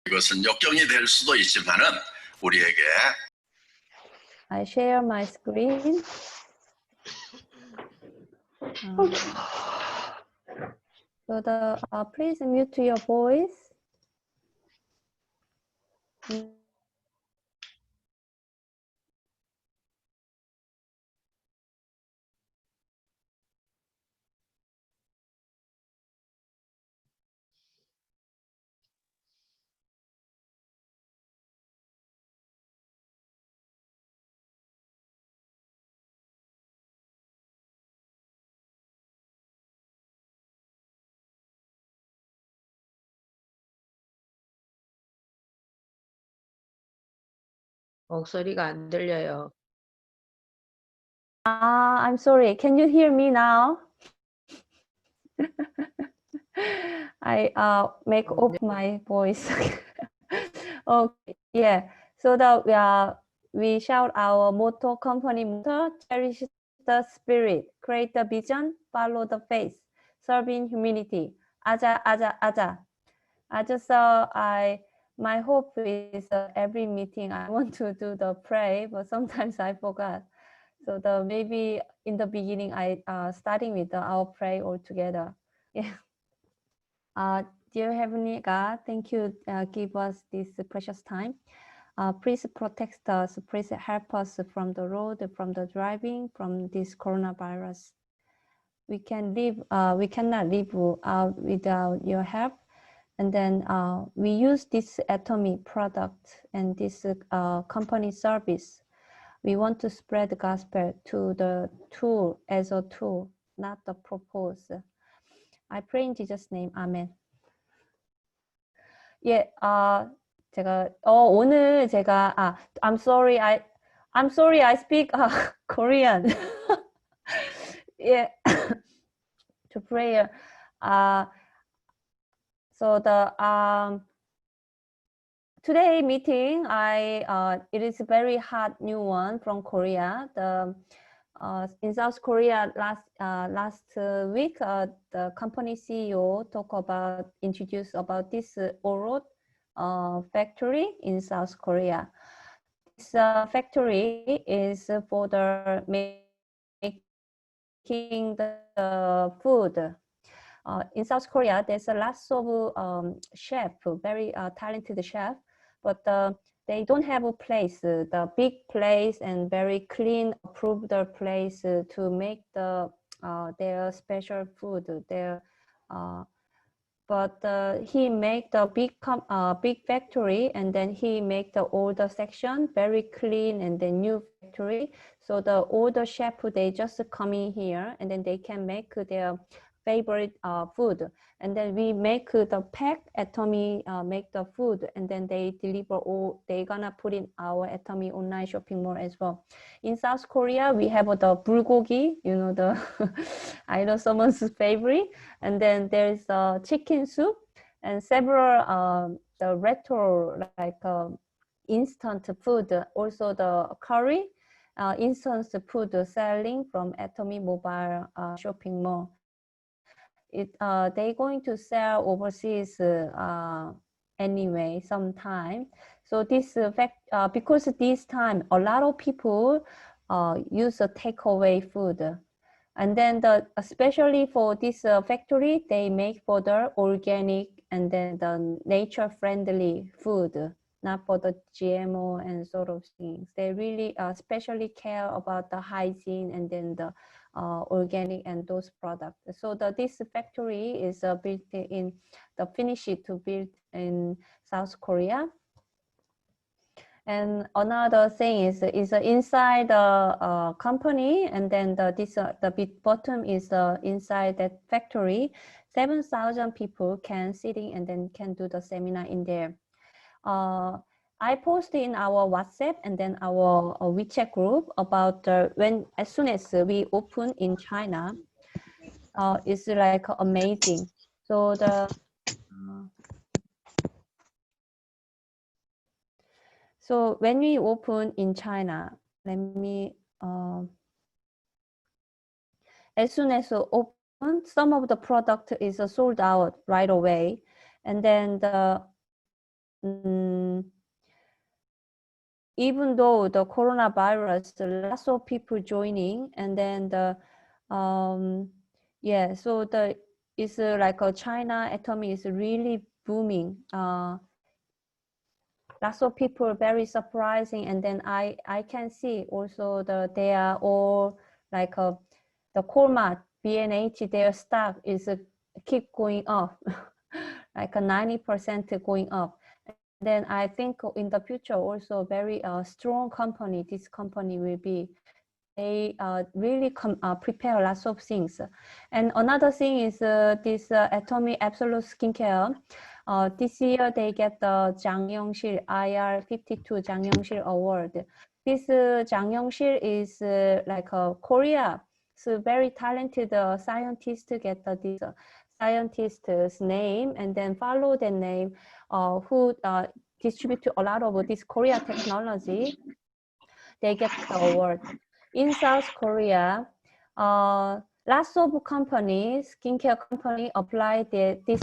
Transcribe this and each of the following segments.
이것은 역경이 될 수도 있지만은 우리에게 I share my screen. Please mute your voice. 목소리가 안 들려요. I'm sorry. Can you hear me now? I make up my voice. Okay, yeah. So we shout our motto, company motto: cherish the spirit, create the vision, follow the faith, serve in humility. Aja, aja, aja. My hope is every meeting I want to do the pray, but sometimes I forgot. So maybe in the beginning I starting with our pray all together. Yeah. Dear Heavenly God, thank you give us this precious time. Please protect us. Please help us from the road, from the driving, from this coronavirus. We cannot live without your help. And then we use this Atomy product and this company service. We want to spread the gospel to the tool as a tool, not the purpose. I pray in Jesus' name. Amen. 예, 제가 오늘 제가 I'm sorry I speak Korean. Yeah. To prayer. So today meeting it is a very hot new one from Korea. In South Korea last week, the company CEO introduced about this Orod factory in South Korea. This factory is for the making the food. In South Korea, there's a lots of chef, very talented chef, but they don't have a place, the big place and very clean, approved place to make their special food. But he make the big factory, and then he make the older section very clean and the new factory. So the older chef, they just come in here and then they can make their favorite food, and then we make the pack. Atomy make the food, and then they deliver all. They gonna put in our Atomy online shopping mall as well. In South Korea, we have the bulgogi, you know, the I know someone's favorite, and then there's chicken soup and several the retro like instant food. Also the curry, instant food selling from Atomy mobile shopping mall. They're going to sell overseas anyway sometime. So this because this time a lot of people use a takeaway food, and then especially for this factory, they make for the organic and then the nature friendly food, not for the GMO and sort of things. They really especially care about the hygiene and then the organic and those products. So this factory is built in built in South Korea. And another thing is inside the company, and then the big bottom is inside that factory. 7,000 people can sitting and then can do the seminar in there. I posted in our WhatsApp and then our WeChat group about as soon as we open in China, it's like amazing. So so when we open in China, let me as soon as we open, some of the product is sold out right away, and then even though the coronavirus, lots of people joining, and then the yeah, so the it's like China Atomy is really booming. Lots of people very surprising, and then I can see also they are all like the Colmart B&H, their stock is keep going up, like a 90% going up. Then I think in the future also very strong company, this company will be. They really prepare lots of things. And another thing is this Atomy Absolute Skincare. This year they get the Jang Yongsil IR52 Jang Yongsil Award. This Jang Yongsil is like Korea. So very talented scientist get this scientist's name, and then follow the name who distribute a lot of this Korea technology. They get the award. In South Korea, lots of companies, skincare company, apply this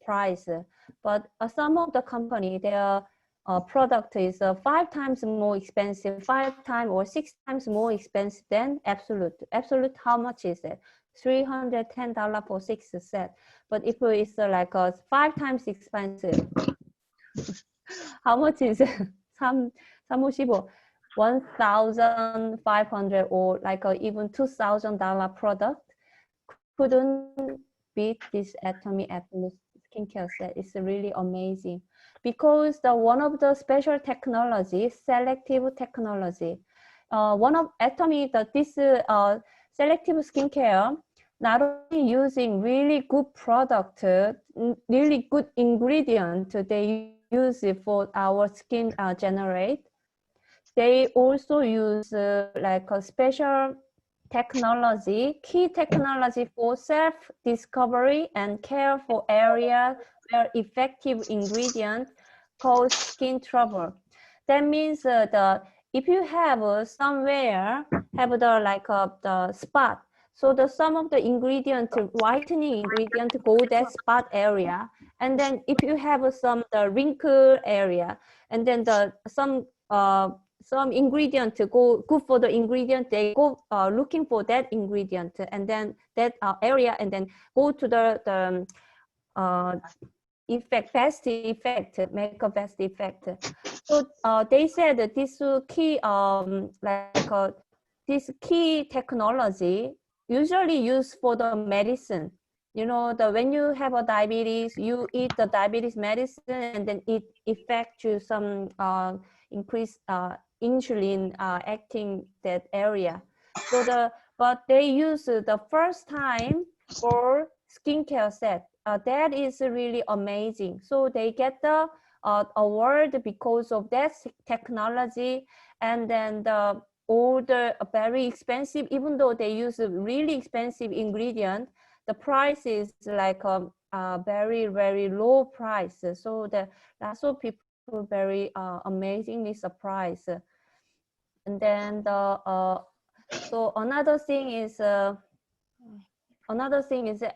price, but some of the company, their product is 5 times more expensive, 5 times or 6 times more expensive than Absolute. Absolute, how much is it? $310 for 6 set. But if it's like 5 times expensive, how much is it? 355, 1,500 or like even $2,000 product couldn't beat this Atomy Absolute skincare set. It's really amazing because one of the special technology, selective technology, one of Atomy, this selective skincare, not only using really good product, really good ingredient they use it for our skin generate. They also use like a special technology, key technology for self-discovery and care for areas where effective ingredient cause skin trouble. That means if you have somewhere have the spot, so some of the ingredient, whitening ingredient go that spot area, and then if you have the wrinkle area, and then some ingredient to go good for the ingredient, they go looking for that ingredient, and then that area, and then go to the effect, best effect, make a best effect. So they said that this key this key technology usually used for the medicine. You know, when you have a diabetes, you eat the diabetes medicine, and then it affects you some increase insulin acting that area. So but they use the first time for skincare set. That is really amazing. So they get the award because of that technology, and then all the very expensive, even though they use a really expensive ingredient, the price is like a very, very low price. So lots of people very amazingly surprised. And then so another thing is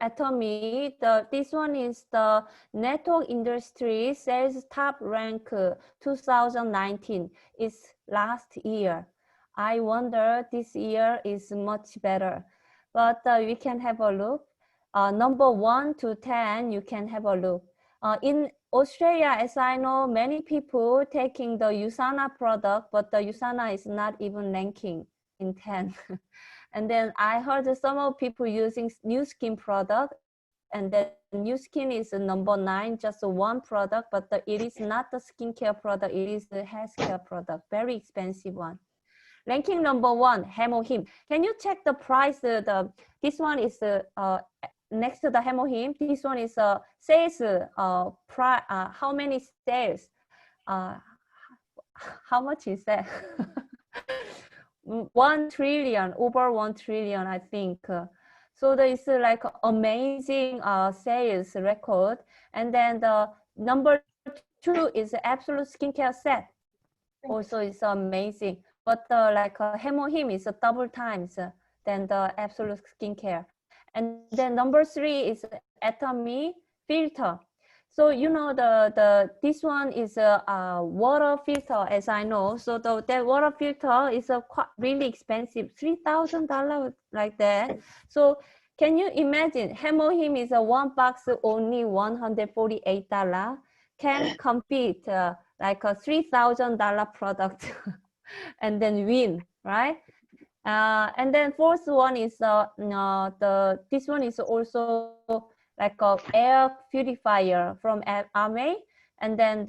Atomy. This one is the network industry sales top rank 2019. It's last year. I wonder this year is much better, but we can have a look. Number 1 to 10, you can have a look. In Australia, as I know, many people taking the USANA product, but the USANA is not even ranking in 10. And then I heard some of people using New Skin product, and then New Skin is number 9, just one product, but it is not the skincare product, it is the healthcare product, very expensive one. Ranking number 1, Hemohim. Can you check the price? This one is next to the Hemohim. This one is sales how many sales? How much is that? 1 trillion, over 1 trillion, I think. So there is like amazing sales record. And then the number 2 is Absolute Skincare Set. Also, it's amazing. But like Hemohim is double times than the Absolute Skincare. And then number 3 is Atomy Filter. So you know this one is a water filter, as I know. So that water filter is really expensive, $3,000 like that. So can you imagine? Hemohim is a one box only $148. Can compete like a $3,000 product and then win, right? And then fourth one is this one is also like a air purifier from Atomy, and then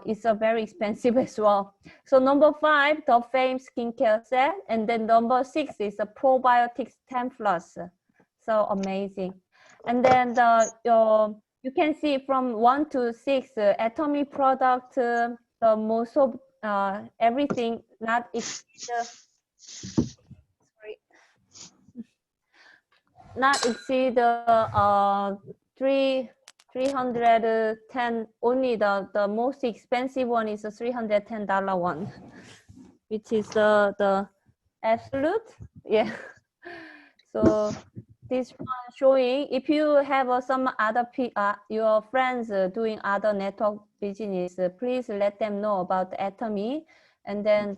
it's a very expensive as well. So number 5, the Fame skincare set, and then number 6 is a probiotics 10 plus. So amazing. And then you can see from 1 to 6 Atomy product, the most of everything not exceed not exceed 310. Only the most expensive one is a $310 one, which is the absolute. Yeah. So this one showing if you have some other your friends doing other network business, please let them know about Atomy, and then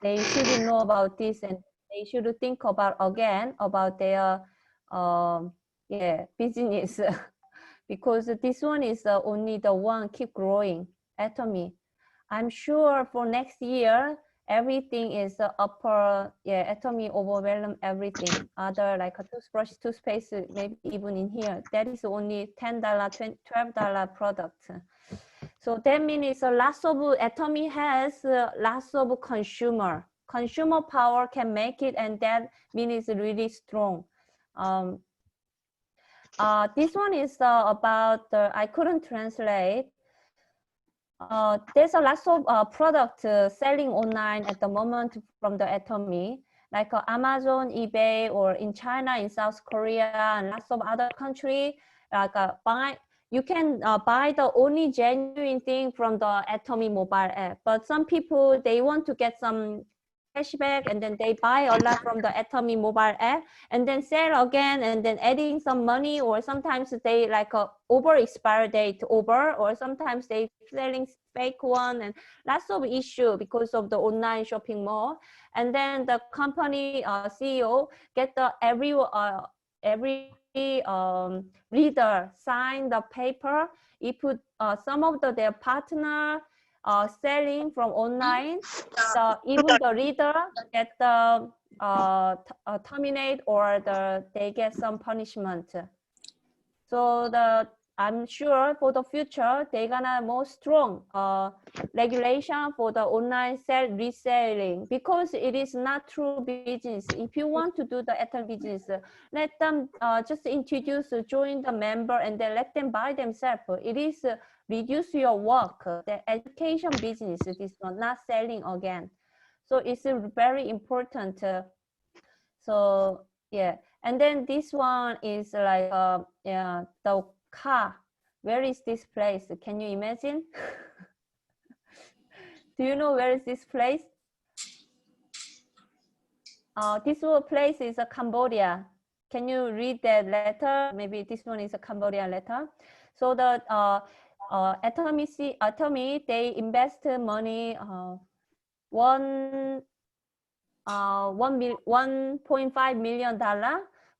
they should know about this, and they should think about again about their business because this one is only the one keep growing. Atomy, I'm sure for next year everything is upper. Atomy overwhelm everything. Other like a toothbrush, toothpaste, maybe even in here that is only $10, $12 product. So that means lots of Atomy has lots of consumer power can make it, and that means it's really strong. This one is about I couldn't translate. There's a lots of product selling online at the moment from the Atomy, like Amazon, eBay, or in China, in South Korea, and lots of other countries. Like you can buy the only genuine thing from the Atomy mobile app. But some people, they want to get some cashback, and then they buy a lot from the Atomy mobile app and then sell again, and then adding some money, or sometimes they like over expire date over, or sometimes they selling fake one, and lots of issue because of the online shopping mall. And then the company CEO get the every reader sign the paper. If some of their partner selling from online, even the reader get the terminate, or they get some punishment. So I'm sure for the future they're gonna more strong regulation for the online reselling, because it is not true business. If you want to do the Atomy business, let them just introduce, join the member, and then let them buy themselves. It is reduce your work. The education business, this one, not selling again. So it's very important. So yeah, and then this one is like the car. Where is this place? Can you imagine? Do you know where is this place? This place is Cambodia. Can you read that letter? Maybe this one is a Cambodia letter. So the Atomy, they invest money $1.5 million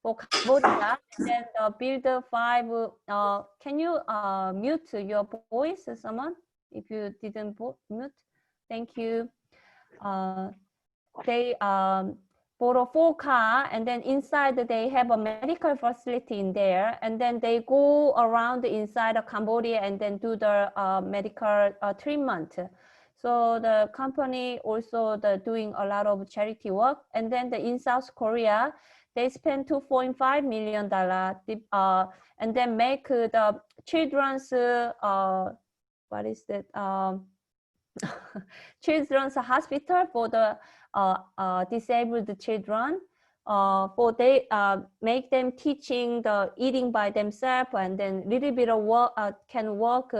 for Cambodia, and then build 5. Can you mute your voice, someone? If you didn't mute, thank you. They bought a 4 car, and then inside they have a medical facility in there, and then they go around inside of Cambodia and then do the medical treatment. So the company also doing a lot of charity work. And then in South Korea, they spend $2.5 million and then make the children's what is that? Children's hospital for the disabled children. For they make them teaching the eating by themselves, and then little bit of work can work.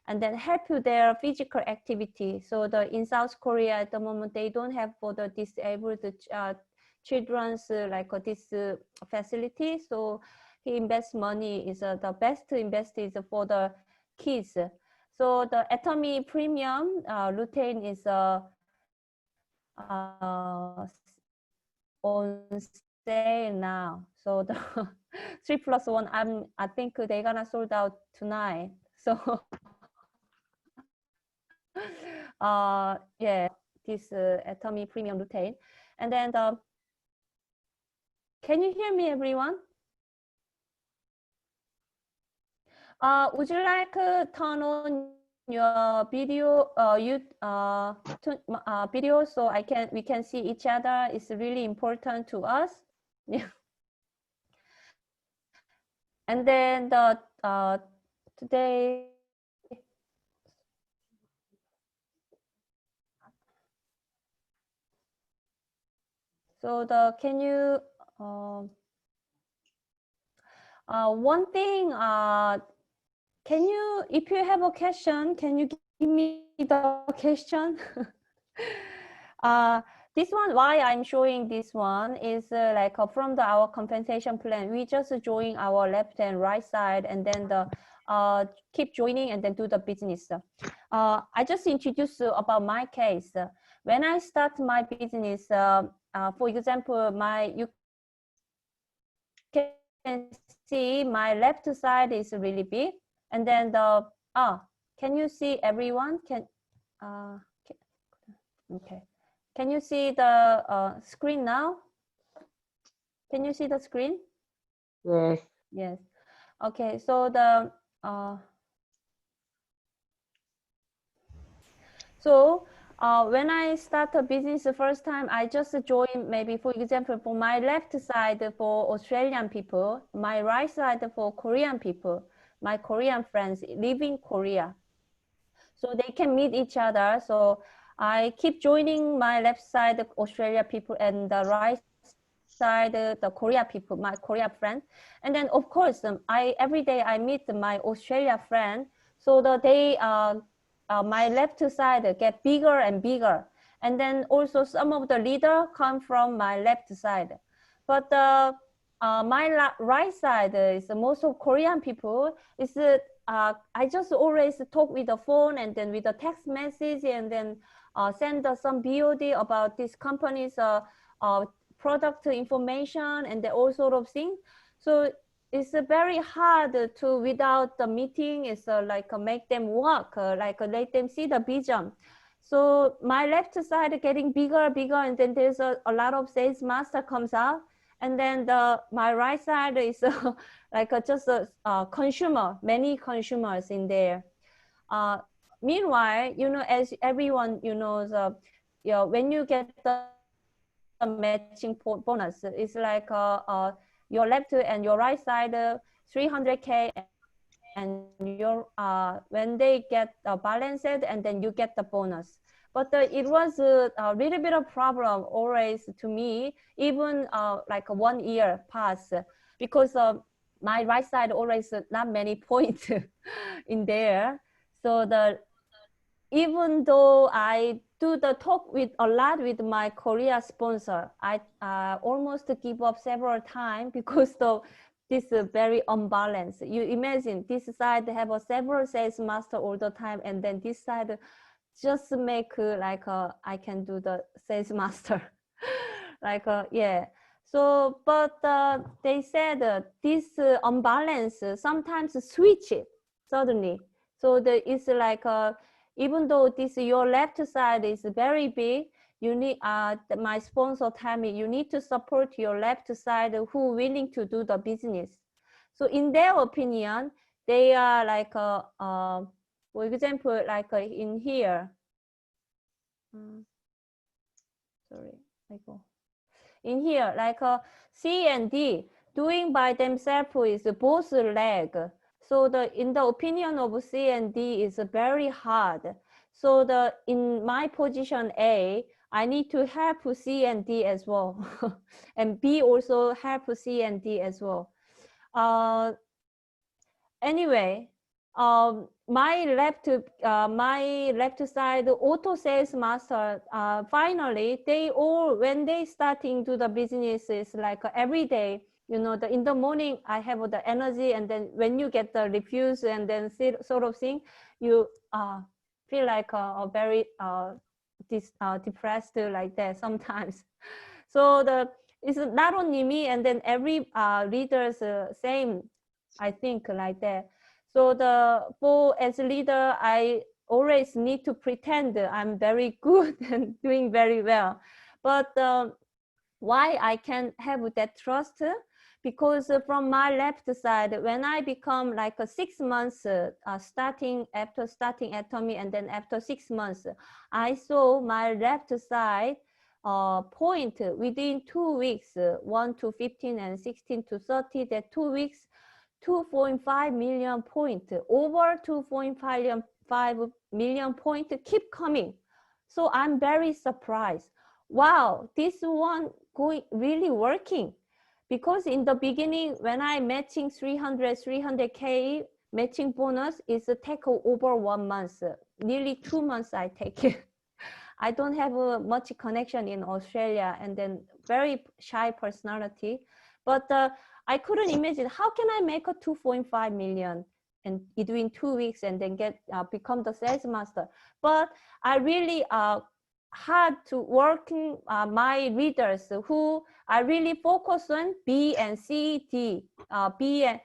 And then help their physical activity. So in South Korea at the moment, they don't have for the disabled children's like this facility. So he invests money is the best to invest is for the kids. So the Atomy Premium lutein is on sale now. So the 3+1, I think they're gonna sold out tonight. So yeah, this Atomy Premium lutein. And then can you hear me, everyone? Would you like to turn on your video, video so we can see each other? It's really important to us. Yeah. And then today. So can you one thing, can you, if you have a question, can you give me the question? This one, why I'm showing this one is like from our compensation plan, we just join our left and right side and then keep joining and then do the business. I just introduced about my case. When I start my business, for example, you can see my left side is really big, and then can you see everyone? Okay, can you see the screen now? Can you see the screen? Yes. Yes. Okay, so when I start a business the first time, I just join, maybe for example, for my left side for Australian people, my right side for Korean people, my Korean friends live in Korea. So they can meet each other. So I keep joining my left side Australia people and the right side the Korea people, my Korea friend. And then of course, every day I meet my Australia friend. So my left side get bigger and bigger. And then also some of the leader come from my left side. But my right side is most of Korean people. Is I just always talk with the phone and then with the text message and then send some BOD about this company's product information and all sort of things. So it's very hard to, without the meeting, is make them work, let them see the vision. So my left side getting bigger, and then there's a lot of sales master comes out. And then my right side is just a consumer, many consumers in there. Meanwhile, as everyone, when you get the matching bonus, it's like your left and your right side 300K, and your when they get balanced, and then you get the bonus. But it was a little bit of problem always to me, even like 1 year pass, because my right side always not many points in there. So even though I do the talk with a lot with my Korea sponsor, I almost give up several times because this is very unbalanced. You imagine this side have several sales master all the time, and then this side just make I can do the sales master. Yeah. So, but they said this unbalance sometimes switch it suddenly. So it's like even though your left side is very big, you need my sponsor tell me you need to support your left side who willing to do the business. So in their opinion, they are for example, in here. Sorry, I go. In here, C and D doing by themselves is both leg. So in the opinion of C and D is very hard. So in my position A, I need to help C and D as well, and B also help C and D as well. Anyway, my left side auto sales master, finally they all, when they starting to the businesses, like every day you know, in the morning I have the energy, and then when you get the refuse and then sort of thing, you feel like very depressed like that sometimes. So it's not only me, and then every leaders same, I think like that. So as a leader, I always need to pretend I'm very good and doing very well. But why I can have that trust? Because from my left side, when I become like 6 months after starting Atomy, and then after 6 months, I saw my left side point within 2 weeks, 1 to 15 and 16 to 30, that 2 weeks, 2.5 million point, over 2.5 million point keep coming. So I'm very surprised. Wow, this one really working. Because in the beginning, when I matching 300K matching bonus, is take over 1 month, nearly 2 months I take it. I don't have much connection in Australia, and then very shy personality. But I couldn't imagine, how can I make a 2.5 million and between 2 weeks and then become the sales master? But I really hard to working my readers who I really focus on B and C, D. B and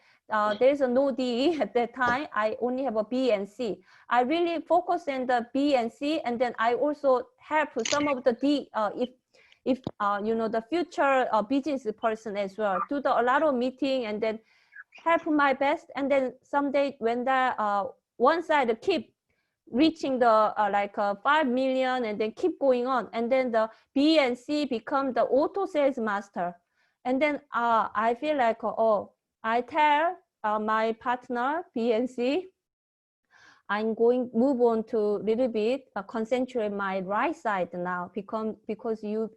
there's no D at that time. I only have a B and C. I really focus on the B and C, and then I also help some of the D if you know, the future business person as well, do a lot of meeting and then help my best. And then someday when the one side keep reaching the like 5 million and then keep going on, and then the B and C become the auto sales master. And then I feel like, oh, I tell my partner B and C, I'm going move on to little bit concentrate my right side now, because you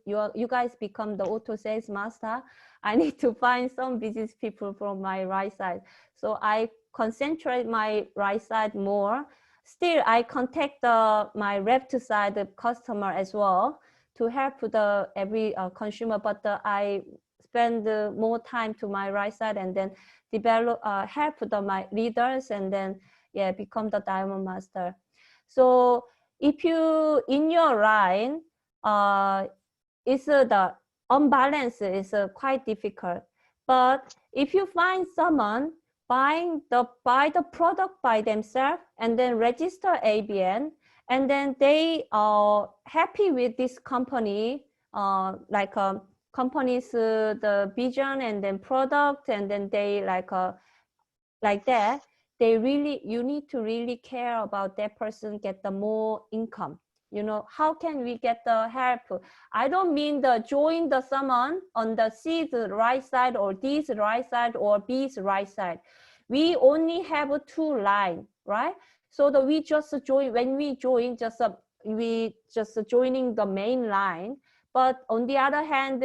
guys become the auto sales master. I need to find some business people from my right side. So I concentrate my right side more. Still, I contact my left side customer as well to help every consumer, but I spend more time to my right side, and then develop help my leaders, and then become the diamond master. So if you in your line, it's the unbalance is quite difficult. But if you find someone buy the product by themselves and then register ABN, and then they are happy with this company, like company's the vision and then product, and then they like that, you need to really care about that person get the more income. You know, how can we get the help? I don't mean the join the someone on the C's right side or D's right side or B's right side. We only have 2 lines, right? So we just join, when we join, we just joining the main line. But on the other hand,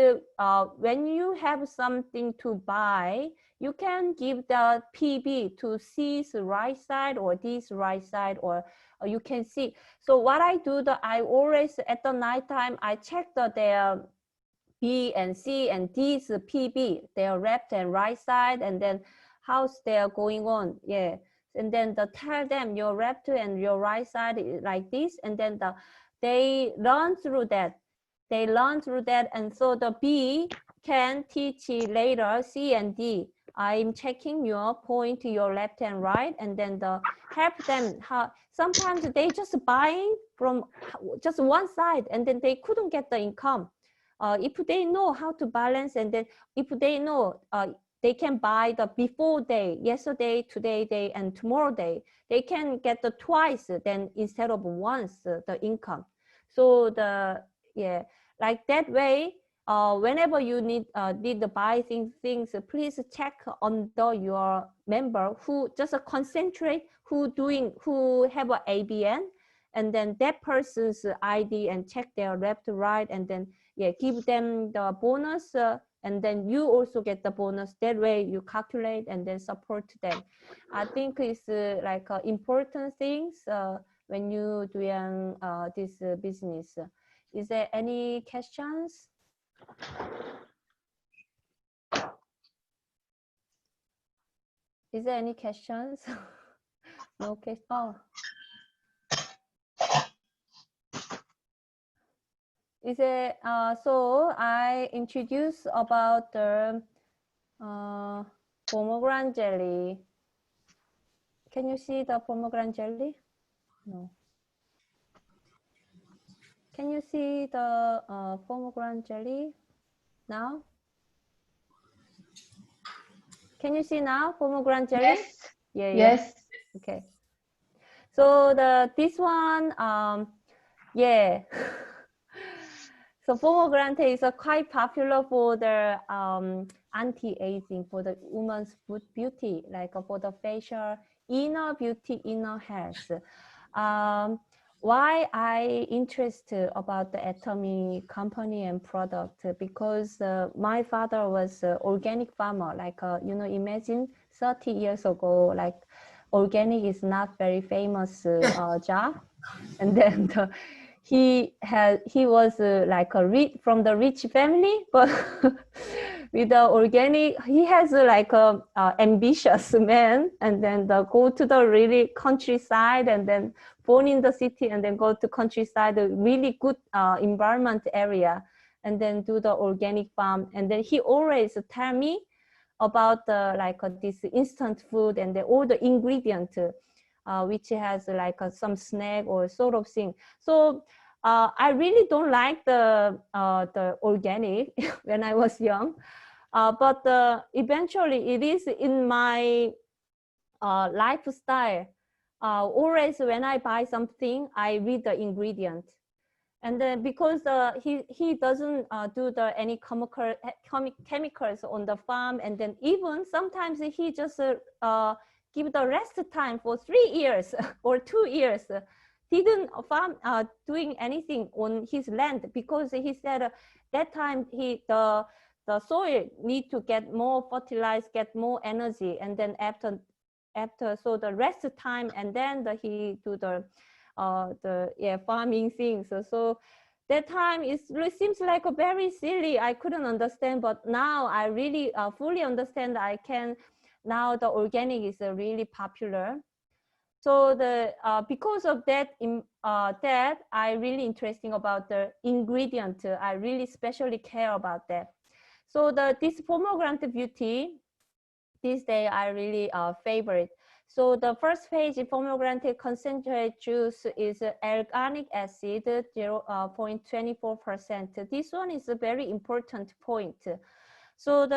when you have something to buy, you can give the PB to C's right side or D's right side, or you can see. So what I do, I always at the night time, I check their B and C and D's PB, their left and right side, and then how's they're going on. Yeah. And then tell them your left and your right side is like this, and then they learn through that. They learn through that, and so the B can teach later C and D. I'm checking your point, your left and right, and then help them. How sometimes they just buying from just one side, and then they couldn't get the income. If they know how to balance, and then if they know they can buy the before day, yesterday, today day, and tomorrow day, they can get the twice then instead of once the income. So like that way. Whenever you need to buy things, please check under your member who just concentrate, who have an ABN, and then that person's ID, and check their left, right, and then give them the bonus, and then you also get the bonus. That way you calculate and then support them. I think it's like important things when you doing this business. Is there any questions? Is there any questions? No question. Oh. Is it, so I introduced about the pomegranate jelly. Can you see the pomegranate jelly? No. Can you see the pomegranate jelly now? Can you see now pomegranate jelly? Yes. Yeah. Yes. Okay. So this one, yeah. So pomegranate is quite popular for the anti-aging, for the woman's beauty, like for the facial inner beauty, inner health. Why I interested about the Atomy company and product, because my father was an organic farmer, like imagine 30 years ago, like organic is not very famous job, and then he was like from the rich family, but with the organic, he has like a ambitious man, and then go to the really countryside, and then born in the city, and then go to countryside, a really good environment area, and then do the organic farm. And then he always tell me about this instant food and all the ingredient, which has like some snack or sort of thing. So I really don't like the organic when I was young, but eventually it is in my lifestyle. Always when I buy something, I read the ingredient. And then because he doesn't do any chemicals on the farm, and then even sometimes he just give the rest time for 3 years or 2 years, didn't farm doing anything on his land, because he said that time the soil need to get more fertilized, get more energy, and then after so the rest time, and then he do the farming things. So that time it seems like a very silly. I couldn't understand, but now I really fully understand. I can now. The organic is really popular. So because of that, that I really interesting about the ingredient. I really especially care about that. So this pomegranate beauty, this day I really favorite. So the first page, pomegranate concentrate juice is organic acid, 0.24%. This one is a very important point. So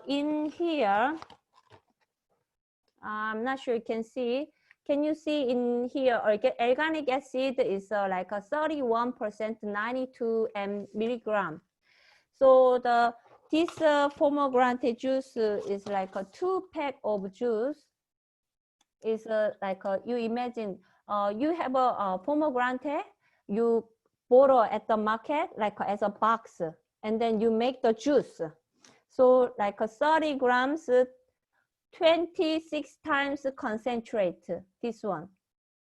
in here, I'm not sure you can see. Can you see in here, organic acid is like a 31%, 92 milligram. So this pomegranate juice is like a 2 pack of juice. Is like you imagine you have a pomegranate, you borrow at the market like as a box, and then you make the juice. So like 30 grams, 26 times concentrate, this one.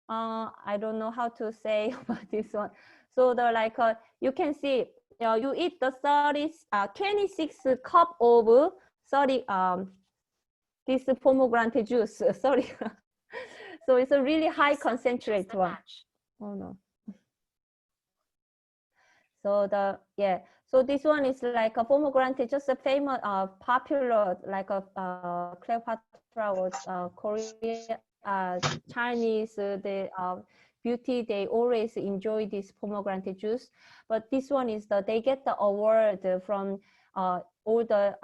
I don't know how to say about this one. So you can see, you eat the 26 cup of 30 this pomegranate juice. Sorry. So it's a really high concentrate one. Oh no. So so this one is like a pomegranate, just a famous, popular, like a Cleopatra or Korea, Chinese, beauty, they always enjoy this pomegranate juice. But this one is they get the award from all the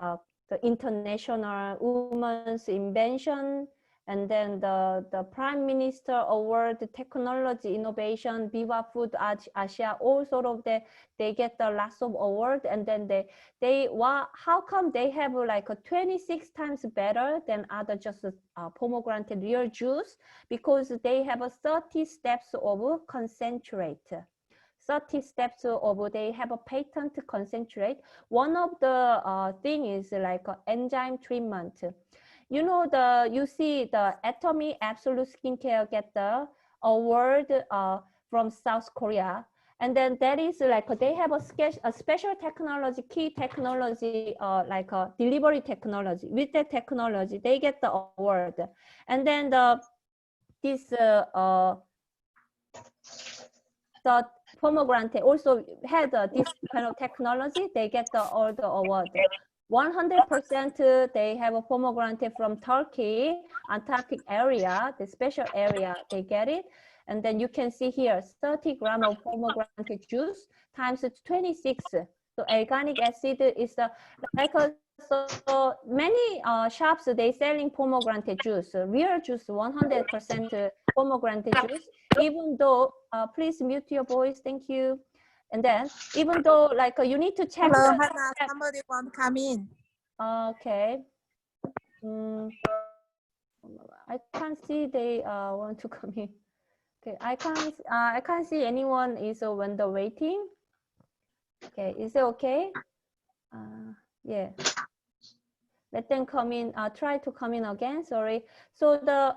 international women's invention, and then the Prime Minister Award, Technology Innovation, Viva Food Asia, all sort of they get the lots of award, and then how come they have like 26 times better than other just pomegranate real juice? Because they have 30 steps of concentrate. 30 steps of they have a patent to concentrate. One of the thing is like enzyme treatment. You know, you see the Atomy Absolute Skincare get the award from South Korea, And then that is like they have a special technology, key technology, like a delivery technology. With that technology, they get the award. And then this the pomegranate also had this kind of technology. They get all the award. 100% they have a pomegranate from Turkey, Antarctic area, the special area, they get it. And then you can see here, 30 grams of pomegranate juice times 26. So organic acid is like so many shops, they selling pomegranate juice, real juice, 100% pomegranate juice, even though, please mute your voice, thank you. And then, even though like you need to check. Hello, Hannah, somebody want to come in. Okay. I can't see they want to come in. Okay, I can't see anyone is when the waiting. Okay, is it okay? Yeah. Let them come in. Try to come in again. Sorry. So the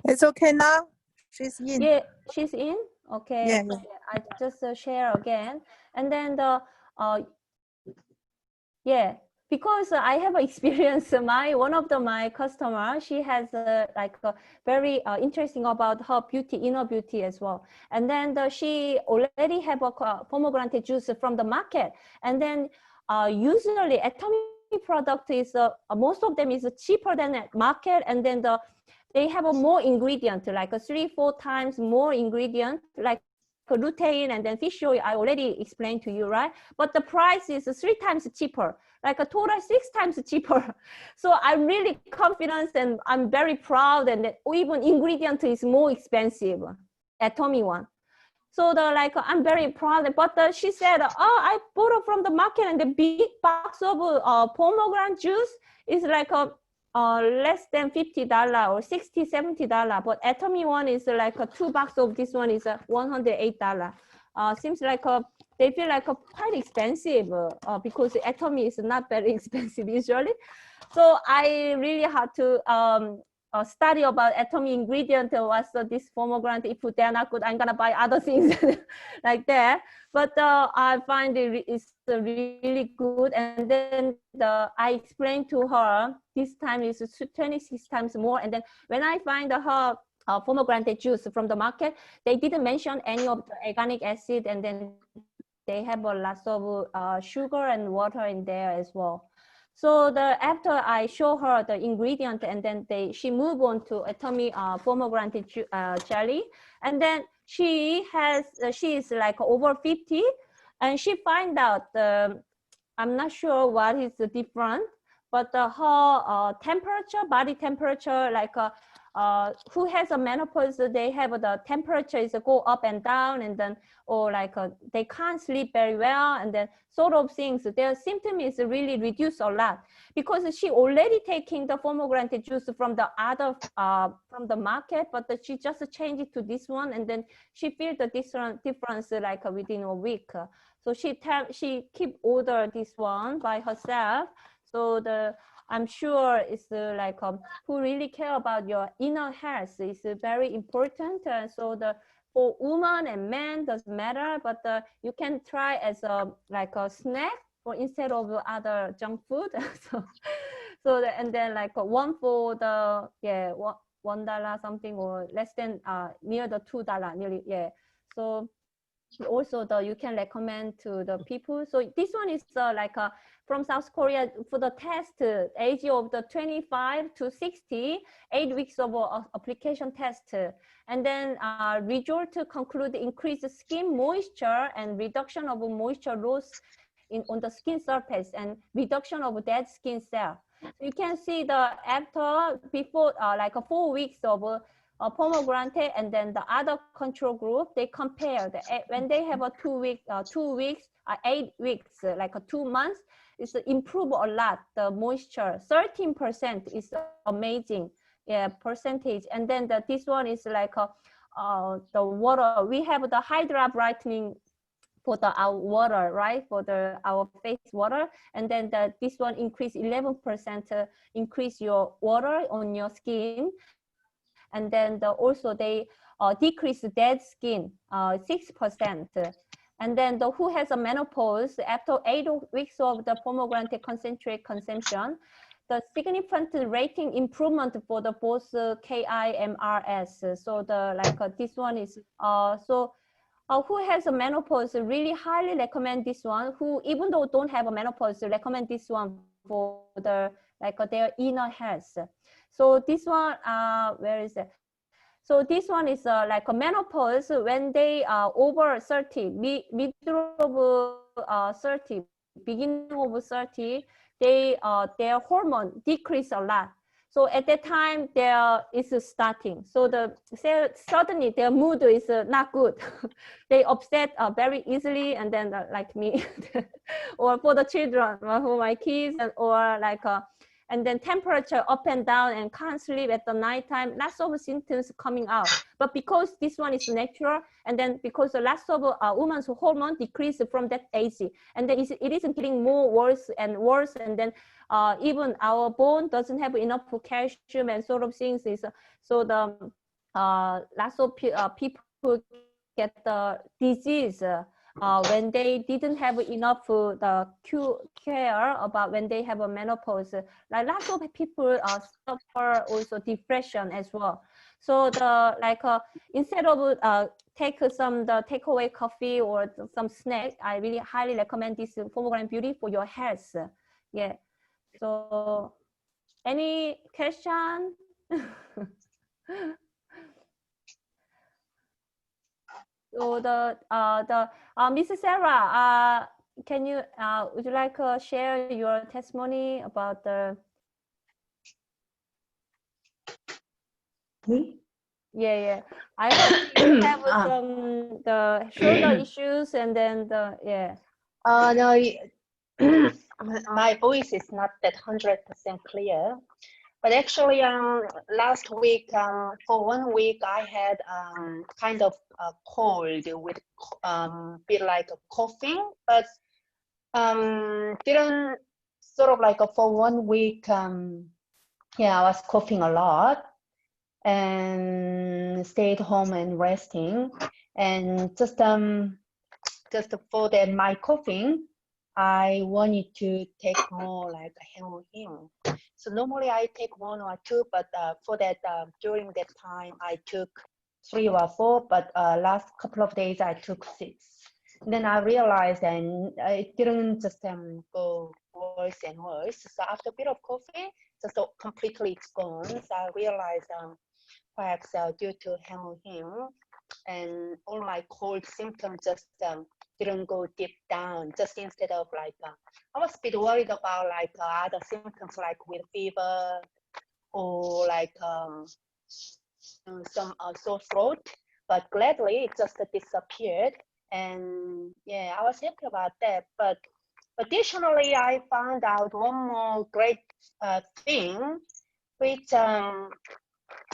It's okay now. She's in. yeah, she's in. Okay. Yeah. I just share again, and then the yeah. Because I have experience, one of my customer, she has like a very interesting about her beauty, inner beauty as well. And then she already have a pomegranate juice from the market. And then usually Atomy product is, most of them is cheaper than the market. And then they have a more ingredient, like 3-4 times more ingredient, like lutein and then fish oil. I already explained to you, right? But the price is 3 times cheaper, like a total 6 times cheaper. So I'm really confident and I'm very proud, and even ingredient is more expensive, Atomy one. So I'm very proud, but she said, oh, I bought it from the market, and the big box of pomegranate juice is like less than $50 or $60-$70, but Atomy one is like 2 box of this one is $108. Seems like they feel like quite expensive because Atomy is not very expensive usually. So I really had to study about Atomy ingredient. What's this pomegranate? If they're not good, I'm gonna buy other things like that. But I find it's really good. And then I explained to her this time is 26 times more. And then when I find her pomegranate juice from the market, they didn't mention any of the organic acid, and then they have a lot of sugar and water in there as well. So after I show her the ingredient, and then she moved on to Atomy pomegranate jelly, and then she is like over 50, and she find out I'm not sure what is the different, but her temperature, body temperature, like who has a menopause, they have the temperature is go up and down, and then or like they can't sleep very well, and then sort of things. Their symptom is really reduced a lot because she already taking the pomegranate juice from the other from the market, but she just changed it to this one, and then she feel the difference like within a week. So she keep order this one by herself. So I'm sure it's like who really care about your inner health is very important. So for women and men doesn't matter, but you can try as like a snack or instead of other junk food. And then like one for the $1 something, or less than near the $2 nearly, so also you can recommend to the people. So this one is like from South Korea for the test, age of the 25 to 60, 8 weeks of application test, and then result to conclude increased skin moisture and reduction of moisture loss on the skin surface and reduction of dead skin cell. So you can see the before like 4 weeks of pomegranate, and then the other control group, they compare when they have a 2 weeks, 8 weeks, like 2 months, it's improved a lot. The moisture, 13% is amazing, percentage. And then this one is like the water. We have the Hydra brightening for our water, right? For our face water, and then this one increase 11% increase your water on your skin. And then also they decrease dead skin 6%. And then who has a menopause after 8 weeks of the pomegranate concentrate consumption, the significant rating improvement for the both KIMRS. So this one is who has a menopause really highly recommend this one. Who even though don't have a menopause recommend this one for the their inner health. So this one where is it? So this one is like a menopause when they are over 30, middle of 30, beginning of 30, they their hormone decrease a lot. So at that time, there is starting. So suddenly their mood is not good. They upset very easily, and then like me, or for the children, for my kids, or like and then temperature up and down and can't sleep at the nighttime, lots of symptoms coming out. But because this one is natural, and then because the lots of women's hormone decrease from that age, and then it is getting more worse and worse, and then even our bone doesn't have enough calcium and sort of things. So the lots of people get the disease when they didn't have enough the care about when they have a menopause. Like lots of people suffer also depression as well. So instead of take some takeaway coffee or some snack, I really highly recommend this pomegranate beauty for your health. Yeah. So any question? So Mrs. Sarah, can you would you like to share your testimony about the? Me? Yeah. I hope you have some the shoulder issues, and then No, my voice is not that 100% clear. But actually, last week, for 1 week, I had kind of a cold with bit like a coughing, but didn't sort of like for 1 week. Yeah, I was coughing a lot and stayed home and resting, and just for that my coughing, I wanted to take more like a hemohim. So normally I take 1 or 2, but for that during that time I took 3 or 4, but last couple of days I took 6. And then I realized, and it didn't just go worse and worse. So after a bit of coffee, just completely it's gone. So I realized perhaps due to hemohim, and all my cold symptoms just didn't go deep down. Just instead of like, I was a bit worried about like other symptoms like with fever or like some sore throat, but gladly it just disappeared. And yeah, I was happy about that. But additionally, I found out one more great thing, which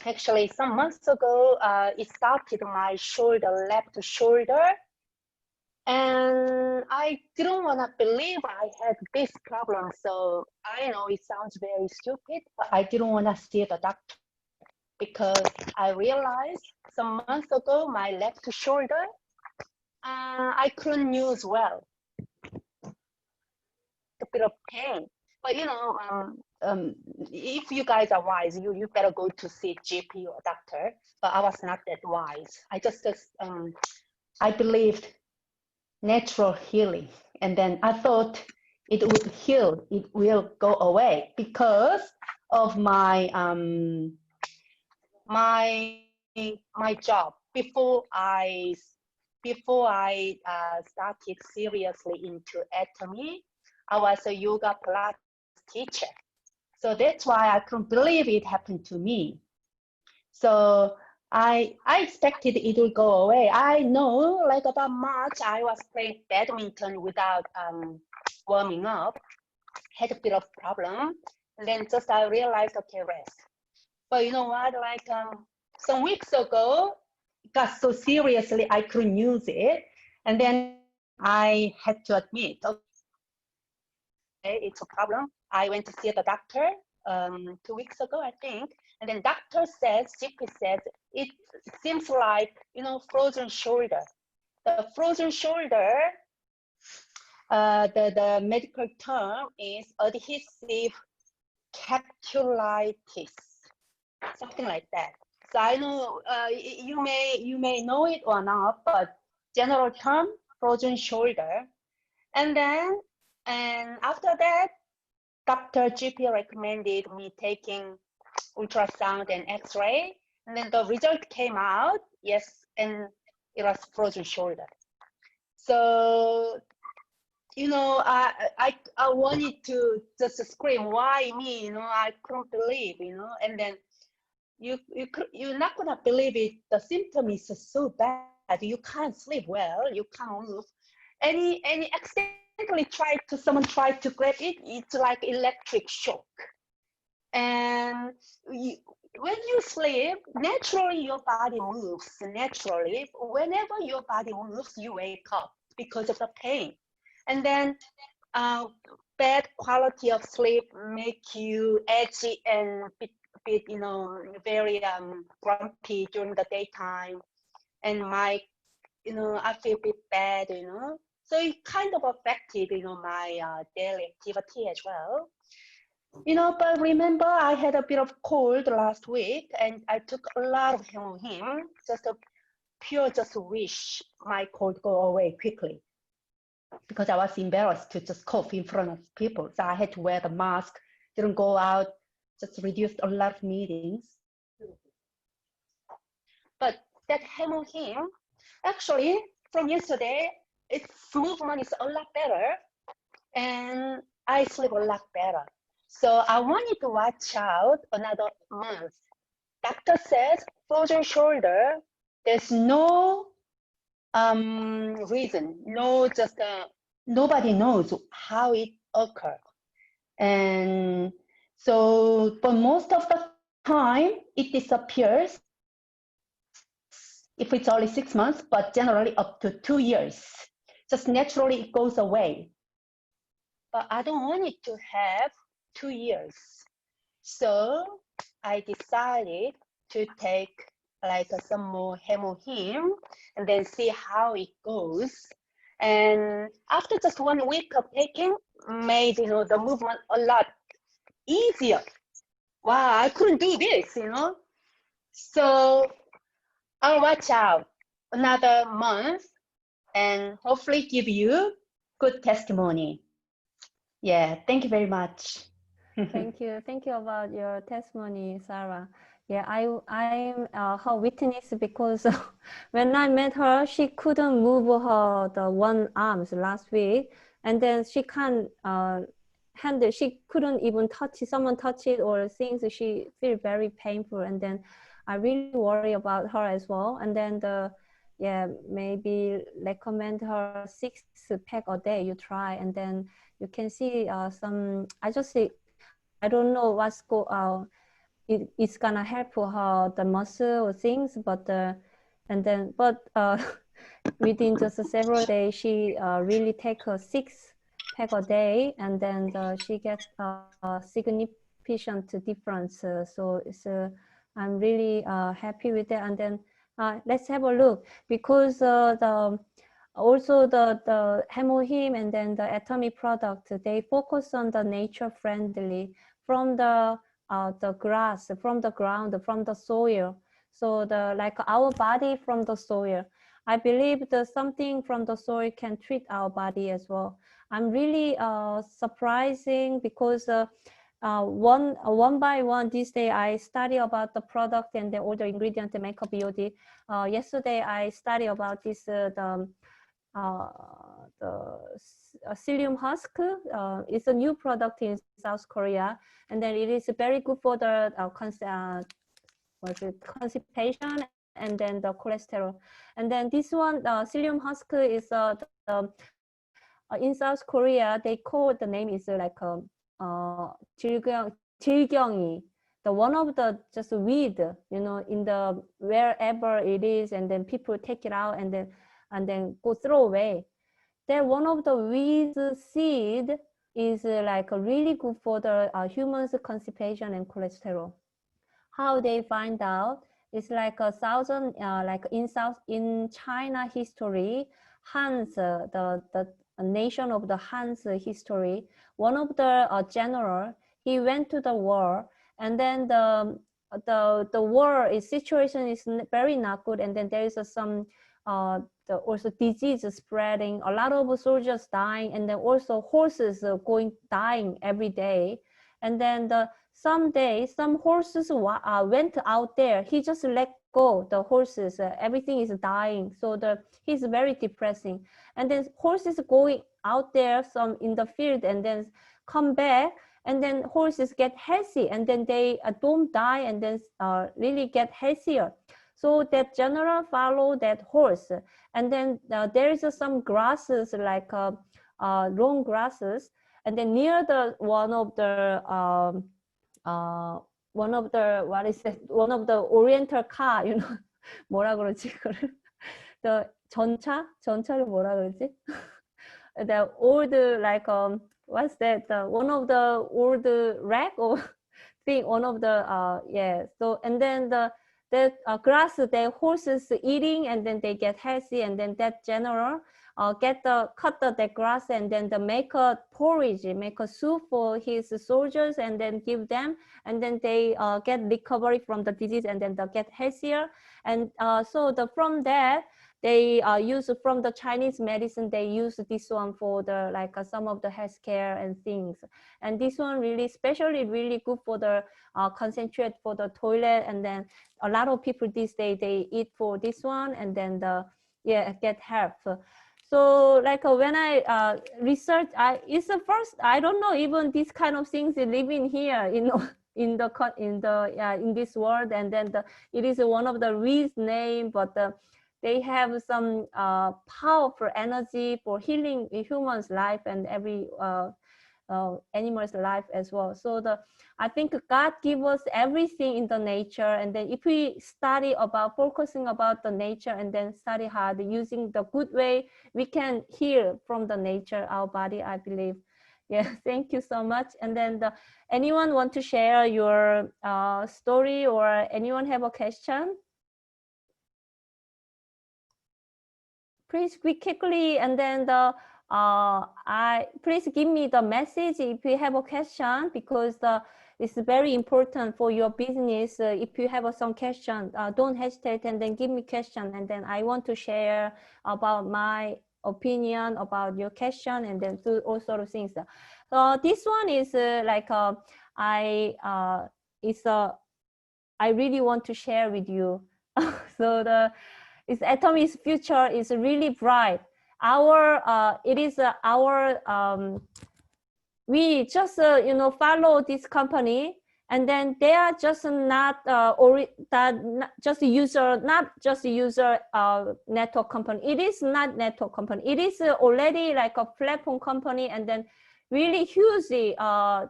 actually some months ago, it started my shoulder, left shoulder. And I didn't want to believe I had this problem. So I know it sounds very stupid, but I didn't want to see the doctor because I realized some months ago, my left shoulder, I couldn't use well. A bit of pain. But you know, if you guys are wise, you better go to see GP or doctor. But I was not that wise. I just I believed natural healing, and then I thought it would heal. It will go away because of my my job. Before I started seriously into Atomy, I was a yoga class teacher. So that's why I couldn't believe it happened to me. So I expected it would go away. I know, like about March, I was playing badminton without warming up, had a bit of problem, and then just I realized, okay, rest. But you know what, like some weeks ago, it got so seriously I couldn't use it, and then I had to admit, okay, it's a problem. I went to see the doctor 2 weeks ago, I think, And then doctor says, GP says, it seems like, frozen shoulder. The frozen shoulder, the medical term is adhesive capsulitis, something like that. So I know you may know it or not, but general term, frozen shoulder. And after that, Dr. GP recommended me taking ultrasound and X-ray, and then the result came out, yes, and it was frozen shoulder. So, I wanted to just scream, why me? I couldn't believe, and then you're not gonna believe it. The symptom is so bad. You can't sleep well. You can't move. Any accidentally someone tried to grab it. It's like electric shock. And when you sleep, naturally your body moves. Naturally, whenever your body moves, you wake up because of the pain. And then bad quality of sleep make you edgy and bit very grumpy during the daytime. And I feel a bit bad, So it kind of affected, my daily activity as well. But remember, I had a bit of cold last week, and I took a lot of hemohim, just wish my cold go away quickly, because I was embarrassed to just cough in front of people. So I had to wear the mask, didn't go out, just reduced a lot of meetings. But that hemohim, actually, from yesterday, its movement is a lot better, and I sleep a lot better. So I wanted to watch out another month. Doctor says frozen shoulder, there's no reason, nobody knows how it occurs. And so, but most of the time it disappears if it's only 6 months, but generally up to 2 years. Just naturally it goes away. But I don't want it to have 2 years. So I decided to take some more hemohim and then see how it goes. And after just 1 week of taking, made the movement a lot easier. Wow, I couldn't do this, So I'll watch out another month and hopefully give you good testimony. Yeah, thank you very much. Thank you about your testimony, Sarah. Yeah, I'm her witness because when I met her, she couldn't move the one arms last week, and then she can't handle. She couldn't even touch it. Someone touch it or things. She feel very painful, and then I really worry about her as well. And then maybe recommend her 6 pack a day. You try, and then you can see some. I don't know what's it's gonna help her the muscle or things, but within just several days, she really take her 6 pack a day, and then she gets a significant difference. So I'm really happy with that. And then let's have a look, because also the hemohim and then the Atomy product, they focus on the nature friendly from the grass, from the ground, from the soil. So like our body from the soil. I believe that something from the soil can treat our body as well. I'm really surprising because one by one this day I study about the product and the all the ingredient to make a BOD. Yesterday I study about this the psyllium husk. It's a new product in South Korea, and then it is very good for the constipation and then the cholesterol. And then this one, psyllium husk, is in South Korea. They call the name is like 질경이, the one of the just weed, in the wherever it is, and then people take it out and then go throw away. Then one of the weed seed is like really good for the humans' constipation and cholesterol. how they find out. It's like a thousand, like in China history, Hans, the nation of the Hans history. One of the general, he went to the war, and then the war situation is very not good, and then there is some also disease spreading, a lot of soldiers dying, and then also horses dying every day, and then someday some horses went out there. He just let go the horses. Everything is dying, so he's very depressing. And then horses going out there some in the field and then come back, and then horses get healthy, and then they don't die, and then really get healthier. So that general follow that horse, and then there is some grasses like long grasses, and then near the one of the what is it? One of the Oriental car, you know, 뭐라 그러지 그걸? The 전차를 뭐라 그러지? The old like what's that? One of the old wreck or thing. One of the yeah. So and then the grass the horses eating, and then they get healthy, and then that general cut the grass, and then make a porridge, make a soup for his soldiers, and then give them, and then they get recovery from the disease, and then they get healthier. And so from that they use from the Chinese medicine, they use this one for the like some of the healthcare and things. And this one really especially really good for the concentrate for the toilet, and then a lot of people these days they eat for this one, and then get help. So like when I research, it's the first, I don't know even these kind of things living here, you know, in this world. And then it is one of the Reed's name, but they have some powerful energy for healing a human's life and every animal's life as well. So I think God give us everything in the nature, and then if we study about focusing about the nature, and then study hard using the good way, we can heal from the nature our body, I believe. Yeah, thank you so much. And then anyone want to share your story, or anyone have a question? Please quickly, and then please give me the message if you have a question, because it's very important for your business. If you have some question, don't hesitate, and then give me question, and then I want to share about my opinion about your question, and then do all sort of things. This one is like I really want to share with you. So Atomy's future is really bright. We just you know, follow this company, and then they are just not just user network company. It is not network company. It is already like a platform company, and then really huge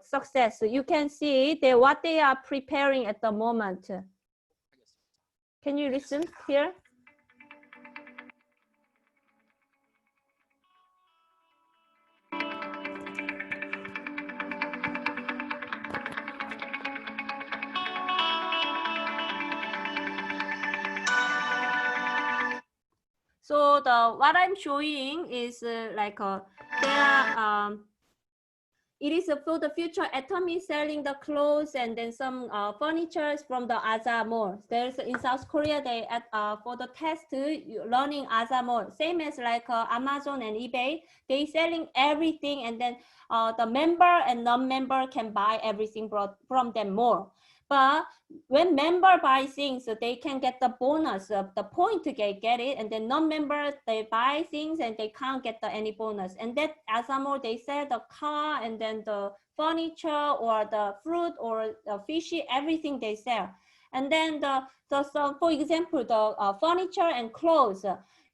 success. You can see what they are preparing at the moment. Can you listen here? So what I'm showing is like it is for the future. Atomy selling the clothes and then some furniture from the Aza Mall. There's in South Korea, they for the test learning Aza Mall, same as like Amazon and eBay. They selling everything, and then the member and non-member can buy everything from them more. But when member buy things, they can get the bonus of the point to get it, and then non-member they buy things and they can't get any bonus. And that Asamo, they sell the car and then the furniture or the fruit or the fishy, everything they sell. And then so for example, the furniture and clothes,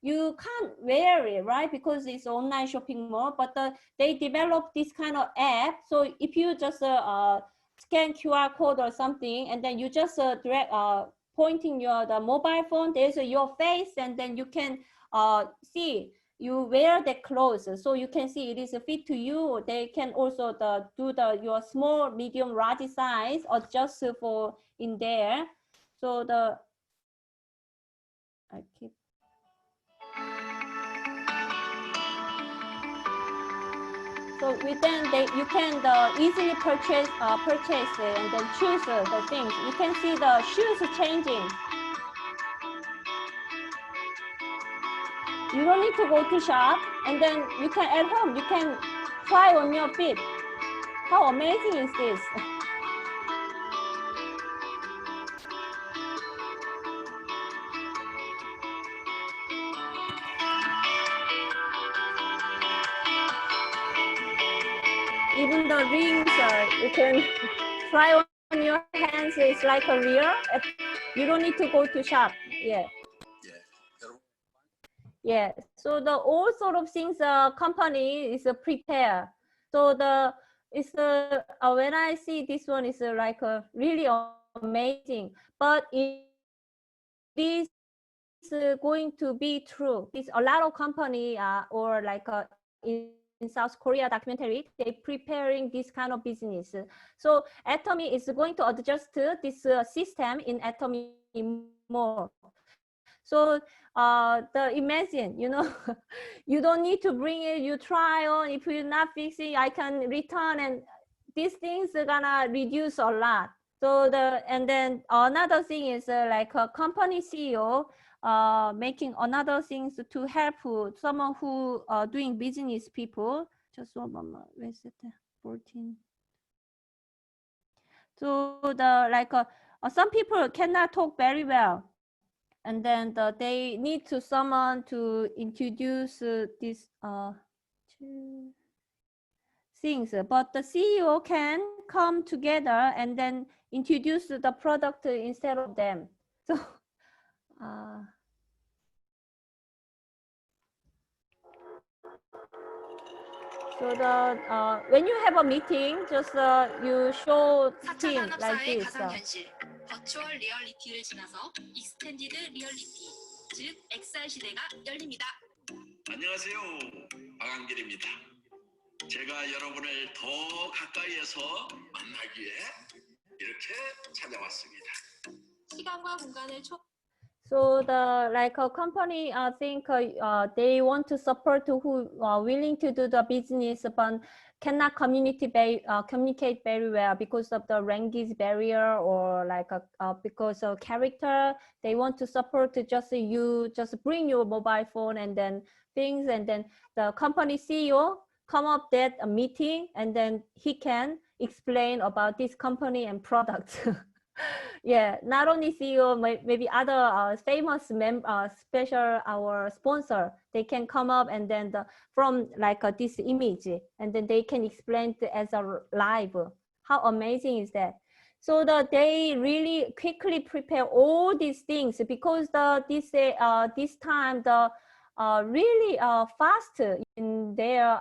you can't wear it, right? Because it's online shopping mall, but they develop this kind of app. So if you just scan QR code or something, and then you just pointing the mobile phone, there's your face, and then you can see you wear the clothes, so you can see it is a fit to you. They can also do your small, medium, large size adjust for in there. So I keep. So within you can easily purchase it and then choose the things. You can see the shoes changing. You don't need to go to shop, and then you can at home, you can try on your feet. How amazing is this? Even the rings, you can try on your hands. It's like a real. You don't need to go to shop. Yeah. Yeah. So the all sort of things company is prepare. So when I see this one is like really amazing, but it is going to be true. It's a lot of company or like in South Korea documentary, they preparing this kind of business. So Atomy is going to adjust this system in Atomy more. So imagine, you don't need to bring it, you try on, if you're not fixing, I can return, and these things are gonna reduce a lot. So and then another thing is like a company CEO making another things to help someone who doing business people. Just one moment, where's it? 14. So some people cannot talk very well, and then they need to someone to introduce these two things. But the CEO can come together and then introduce the product instead of them. So. So when you have a meeting, just you show him like this. 버추얼 리얼리티를 지나서 익스텐디드 리얼리티, 즉 XR 시대가 열립니다. 안녕하세요. 박한길입니다. 제가 여러분을 더 가까이에서 만나기에 이렇게 찾아왔습니다. 시간과 공간을 So like a company, I think they want to support who are willing to do the business but cannot communicate very well because of the language barrier or like because of character. They want to support just bring your mobile phone and then things, and then the company CEO come up that a meeting, and then he can explain about this company and products. Yeah, not only CEO, maybe other famous special our sponsor, they can come up and then from like this image, and then they can explain it as a live. How amazing is that? So they really quickly prepare all these things because this time really fast in there.